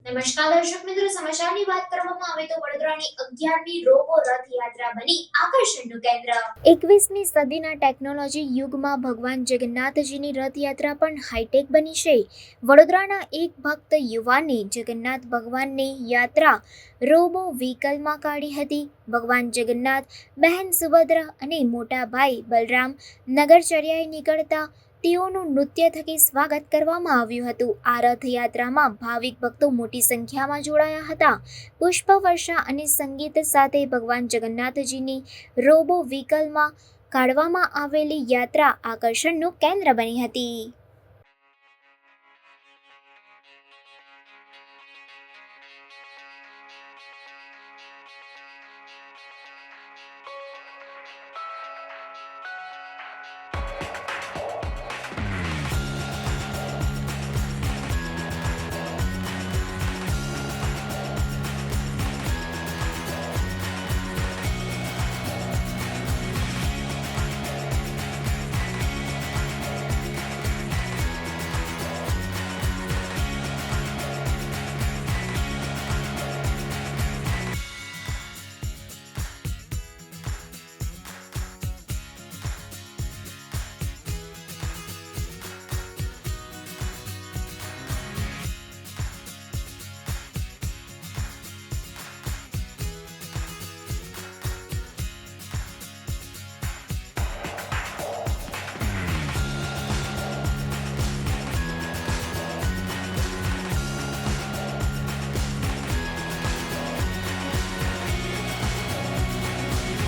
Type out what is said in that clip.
નમસ્કાર દર્શક મિત્રો, સમાચારની વાત કરવામાં આવે તો વડોદરાની 11મી રોબો રથયાત્રા બની આકર્ષણનું કેન્દ્ર। 21મી સદીના ટેકનોલોજી યુગમાં ભગવાન જગન્નાથજીની રથયાત્રા પણ હાઈટેક બની છે। વડોદરાના એક ભક્ત યુવાને જગન્નાથ ભગવાનની યાત્રા રોબો વ્હીકલમાં કાઢી હતી। ભગવાન જગન્નાથ, બહેન સુભદ્રા અને મોટા ભાઈ બલરામ નગરચર્યાએ નીકળતા તેઓનું નૃત્ય થકી સ્વાગત કરવામાં આવ્યું હતું। આ રથયાત્રામાં ભાવિક ભક્તો મોટી સંખ્યામાં જોડાયા હતા। પુષ્પવર્ષા અને સંગીત સાથે ભગવાન જગન્નાથજીની રોબો વ્હીકલમાં કાઢવામાં આવેલી યાત્રા આકર્ષણનું કેન્દ્ર બની હતી।